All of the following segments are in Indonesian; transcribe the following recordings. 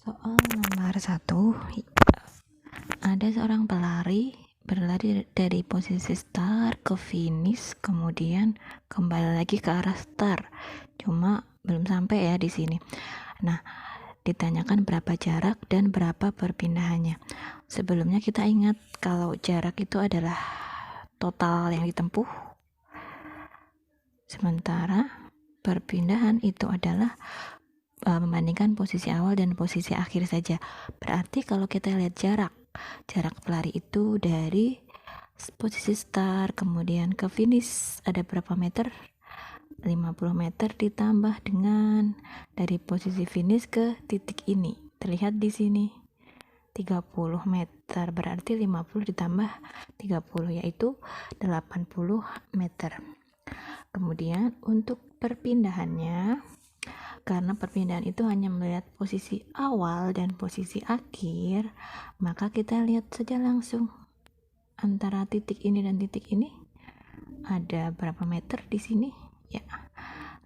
Soal nomor 1, ada seorang pelari berlari dari posisi start ke finish, kemudian kembali lagi ke arah start. Cuma belum sampai ya di sini. Nah, ditanyakan berapa jarak dan berapa perpindahannya. Sebelumnya kita ingat kalau jarak itu adalah total yang ditempuh, sementara perpindahan itu adalah membandingkan posisi awal dan posisi akhir saja. Berarti kalau kita lihat jarak pelari itu dari posisi start kemudian ke finish ada berapa meter? 50 meter ditambah dengan dari posisi finish ke titik ini. Terlihat di sini 30 meter, berarti 50 ditambah 30 yaitu 80 meter. Kemudian untuk perpindahannya, karena perpindahan itu hanya melihat posisi awal dan posisi akhir, maka kita lihat saja langsung antara titik ini dan titik ini ada berapa meter di sini ya.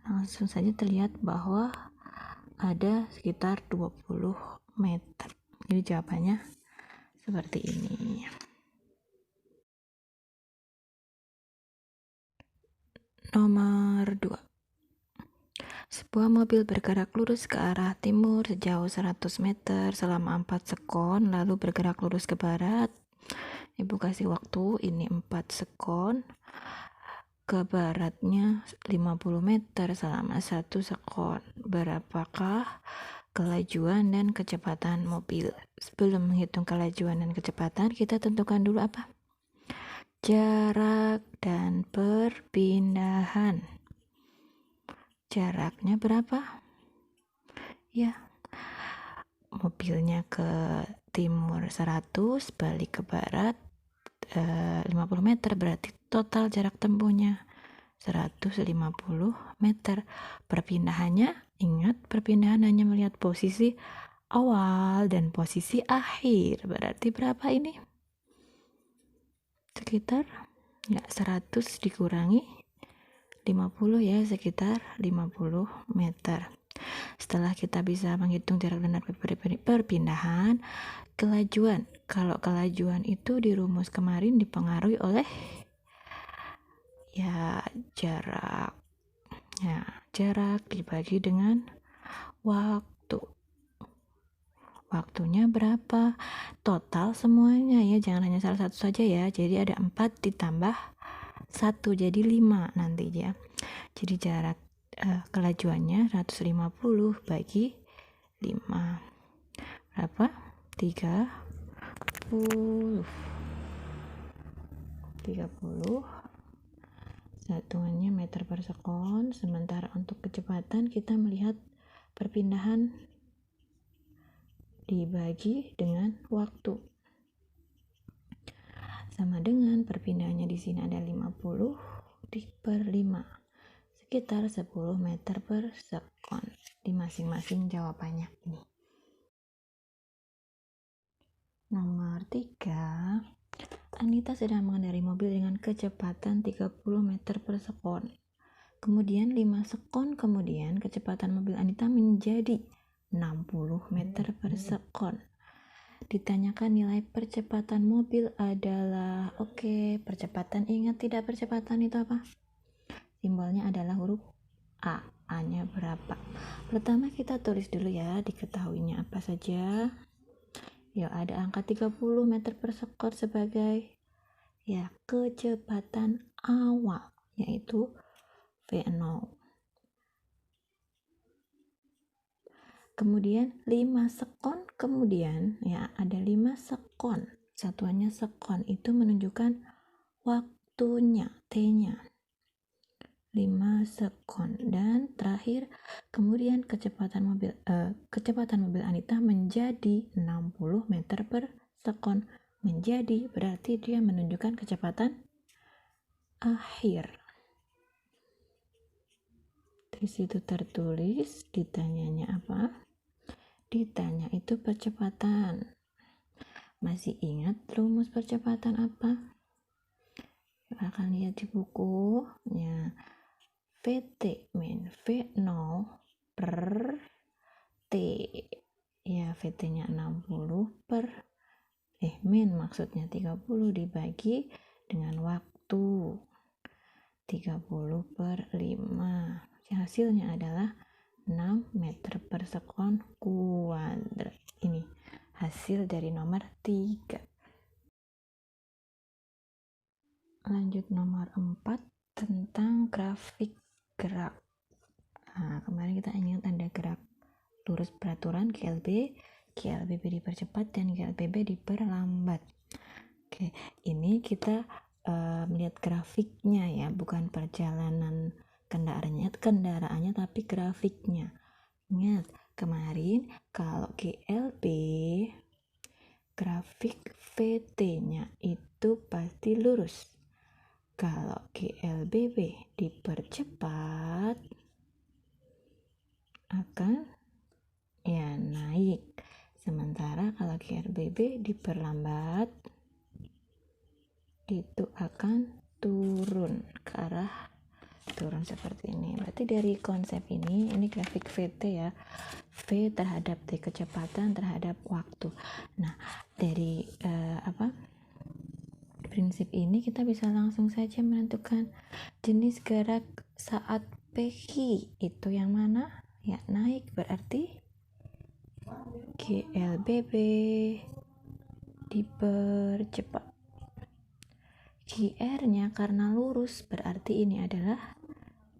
Langsung saja terlihat bahwa ada sekitar 20 meter. Jadi jawabannya seperti ini. Nomor 2. Sebuah mobil bergerak lurus ke arah timur sejauh 100 meter selama 4 sekon, lalu bergerak lurus ke barat. Ibu kasih waktu, ini 4 sekon. Ke baratnya 50 meter selama 1 sekon. Berapakah kelajuan dan kecepatan mobil? Sebelum menghitung kelajuan dan kecepatan, kita tentukan dulu apa? Jarak dan perpindahan. Jaraknya berapa? Ya, mobilnya ke timur 100, balik ke barat 50 meter, berarti total jarak tempuhnya 150 meter. Perpindahannya, ingat perpindahan hanya melihat posisi awal dan posisi akhir, berarti berapa ini? Sekitar 100 dikurangi 50 ya, sekitar 50 meter. Setelah kita bisa menghitung jarak dan perpindahan, kelajuan. Kalau kelajuan itu di rumus kemarin dipengaruhi oleh jarak. Jarak dibagi dengan waktu. Waktunya berapa? Total semuanya ya, jangan hanya salah satu saja ya. Jadi ada 4 ditambah 1 jadi 5 nanti ya. Jadi jarak kelajuannya 150 bagi 5 berapa? 30. Satuannya meter per sekon. Sementara untuk kecepatan kita melihat perpindahan dibagi dengan waktu, sama dengan perpindahannya di sini ada 50 per 5, sekitar 10 meter per sekon di masing-masing jawabannya ini. Nomor 3, Anita sedang mengendarai mobil dengan kecepatan 30 meter per sekon. Kemudian 5 sekon kemudian kecepatan mobil Anita menjadi 60 meter per sekon. Ditanyakan nilai percepatan mobil adalah, percepatan, ingat tidak percepatan itu apa? Simbolnya adalah huruf A. A-nya berapa? Pertama kita tulis dulu ya, diketahuinya apa saja. Ya, ada angka 30 meter per sekon sebagai kecepatan awal, yaitu V0. Kemudian 5 sekon kemudian ada 5 sekon. Satuannya sekon, itu menunjukkan waktunya, T-nya. 5 sekon. Dan terakhir kemudian kecepatan mobil Anita menjadi 60 meter per sekon. Menjadi berarti dia menunjukkan kecepatan akhir. Di situ tertulis, ditanyanya apa? Ditanya itu percepatan. Masih ingat rumus percepatan apa? Akan lihat di buku ya. VT min V0 per T ya VT-nya 60 min maksudnya 30 dibagi dengan waktu 30/5. Hasilnya adalah 6 meter per sekon kuadrat. Ini hasil dari nomor 3. Lanjut nomor 4 tentang grafik gerak. Nah, kemarin kita ingat ada gerak lurus peraturan GLB, GLBB dipercepat, dan GLBB diperlambat. Oke, ini kita melihat grafiknya ya, bukan perjalanan kendaraannya tapi grafiknya. Ingat, kemarin kalau GLB grafik VT-nya itu pasti lurus. Kalau GLBB dipercepat akan ya naik. Sementara kalau GLBB diperlambat itu akan turun ke arah turun seperti ini. Berarti dari konsep ini grafik VT ya. V terhadap T, kecepatan terhadap waktu. Nah, dari prinsip ini kita bisa langsung saja menentukan jenis gerak saat PQ itu yang mana? Ya, naik, berarti GLBB dipercepat. GR-nya karena lurus, berarti ini adalah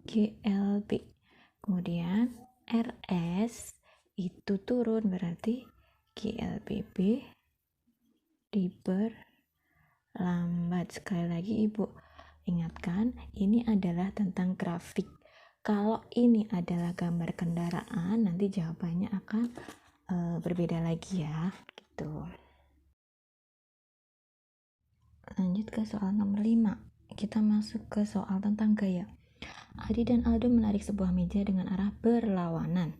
GLB. Kemudian RS itu turun, berarti GLBB diperlambat. Sekali lagi Ibu ingatkan, ini adalah tentang grafik. Kalau ini adalah gambar kendaraan, nanti jawabannya akan berbeda lagi ya, gitu. Lanjut ke soal nomor 5. Kita masuk ke soal tentang gaya. Adi dan Aldo menarik sebuah meja dengan arah berlawanan.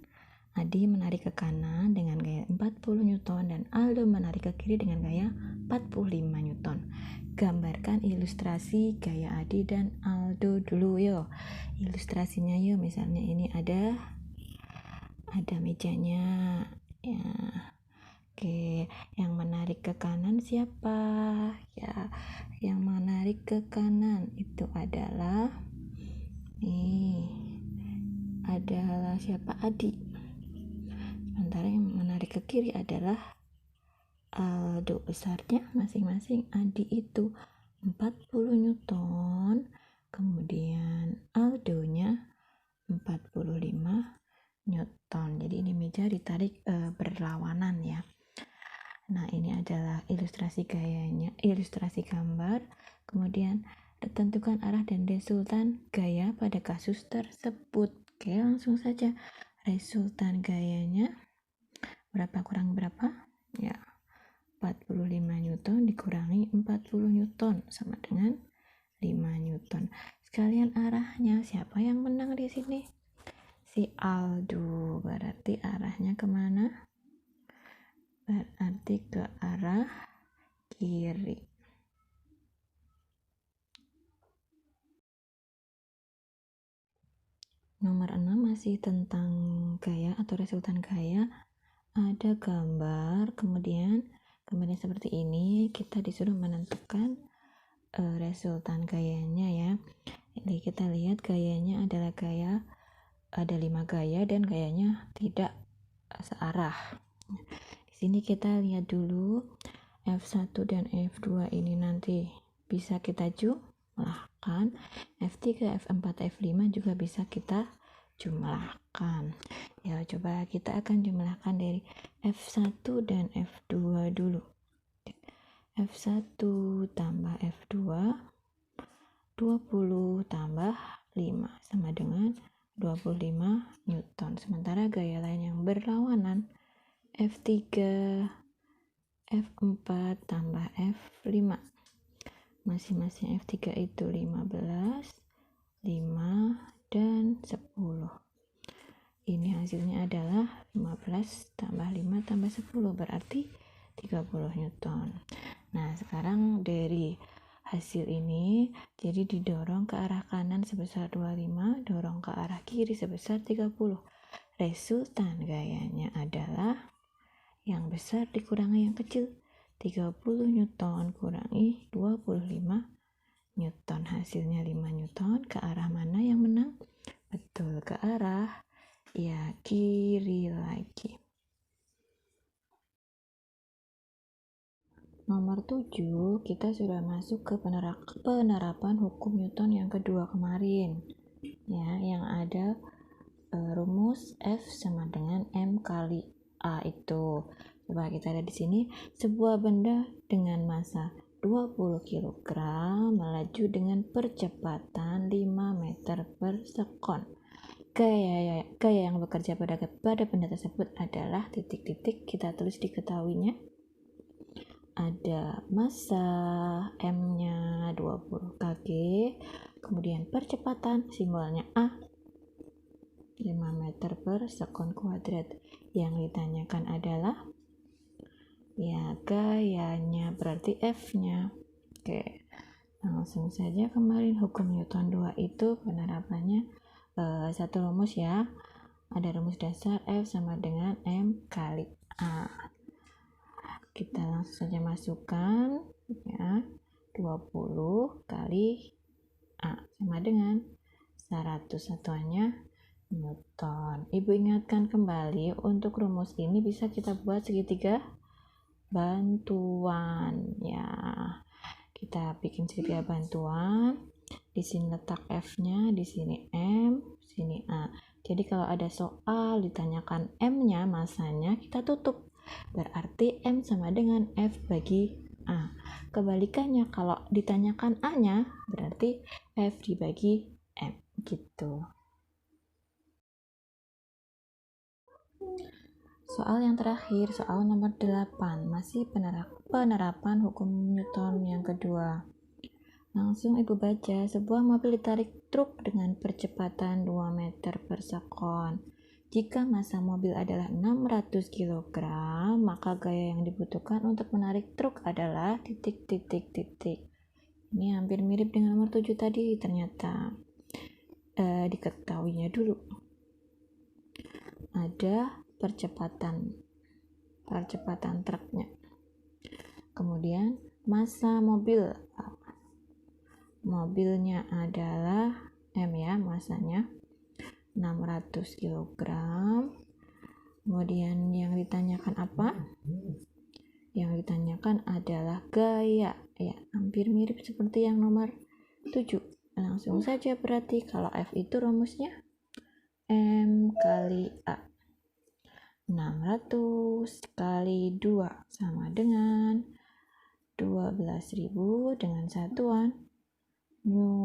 Adi menarik ke kanan dengan gaya 40 Newton dan Aldo menarik ke kiri dengan gaya 45 Newton. Gambarkan ilustrasi gaya Adi dan Aldo dulu yo. Ilustrasinya yo, misalnya ini ada mejanya ya. Oke, yang menarik ke kanan siapa? Ya, yang menarik ke kanan itu adalah siapa? Adi. Sementara yang menarik ke kiri adalah Aldo. Besarnya masing-masing Adi itu 40 Newton, kemudian Aldonya 45 Newton. Jadi ini meja ditarik berlawanan ya. Nah, ini adalah ilustrasi gayanya, ilustrasi gambar. Kemudian tentukan arah dan resultan gaya pada kasus tersebut. Oke, langsung saja. Resultan gayanya berapa kurang berapa? Ya, 45 Newton dikurangi 40 Newton sama dengan 5 Newton. Sekalian arahnya, siapa yang menang di sini? Si Aldo. Berarti arahnya kemana? Berarti ke arah kiri. Nomor 6 masih tentang gaya atau resultan gaya. Ada gambar, kemudian seperti ini kita disuruh menentukan resultan gayanya ya. Jadi kita lihat gayanya adalah gaya, ada 5 gaya dan gayanya tidak searah. Di sini kita lihat dulu F1 dan F2 ini nanti bisa kita jumlahkan. F3, F4, F5 juga bisa kita jumlahkan. Ya, coba kita akan jumlahkan dari F1 dan F2 dulu. F1 tambah F2 20 tambah 5 sama dengan 25 Newton. Sementara gaya lain yang berlawanan F3 F4 tambah F5, masing-masing F3 itu 15, 5, dan 10. Ini hasilnya adalah 15 tambah 5 tambah 10, berarti 30 Newton. Nah, sekarang dari hasil ini, jadi didorong ke arah kanan sebesar 25, dorong ke arah kiri sebesar 30. Resultan gayanya adalah Yang besar dikurangi yang kecil. 30 Newton kurangi 25 Newton. Hasilnya 5 Newton. Ke arah mana yang menang? Betul, ke arah kiri lagi. Nomor 7, kita sudah masuk ke penerapan hukum Newton yang kedua kemarin. Yang ada rumus F sama dengan M kali A itu. Coba kita lihat di sini, sebuah benda dengan massa 20 kg melaju dengan percepatan 5 meter per sekon. Gaya yang bekerja pada benda tersebut adalah titik-titik, kita tulis diketahuinya. Ada massa M-nya 20 kg, kemudian percepatan simbolnya A 5 meter per sekon kuadrat. Yang ditanyakan adalah gayanya, berarti F-nya. Oke, langsung saja. Kemarin hukum Newton 2 itu penerapannya satu rumus ya. Ada rumus dasar F sama dengan M kali A. Kita langsung saja masukkan 20 kali A sama dengan 100, satuannya Newton. Ibu ingatkan kembali, untuk rumus ini bisa kita buat segitiga bantuan ya. Kita bikin segitiga bantuan. Di sini letak F-nya, di sini M, sini A. Jadi kalau ada soal ditanyakan M-nya, massanya, kita tutup. Berarti M sama dengan F bagi A. Kebalikannya, kalau ditanyakan A-nya, berarti F dibagi M gitu. Soal yang terakhir, soal nomor 8, masih penerapan hukum Newton yang kedua. Langsung ibu baca, sebuah mobil ditarik truk dengan percepatan 2 meter per sekon. Jika massa mobil adalah 600 kg, maka gaya yang dibutuhkan untuk menarik truk adalah titik. Ini hampir mirip dengan nomor 7 tadi, ternyata diketahuinya dulu. Ada percepatan truknya. Kemudian massa mobilnya adalah M ya, massanya 600 kg. Kemudian yang ditanyakan apa? Yang ditanyakan adalah gaya ya, hampir mirip seperti yang nomor 7. Langsung saja, berarti kalau F itu rumusnya M kali A. 600 kali 2 sama dengan 12.000 dengan satuan Newton.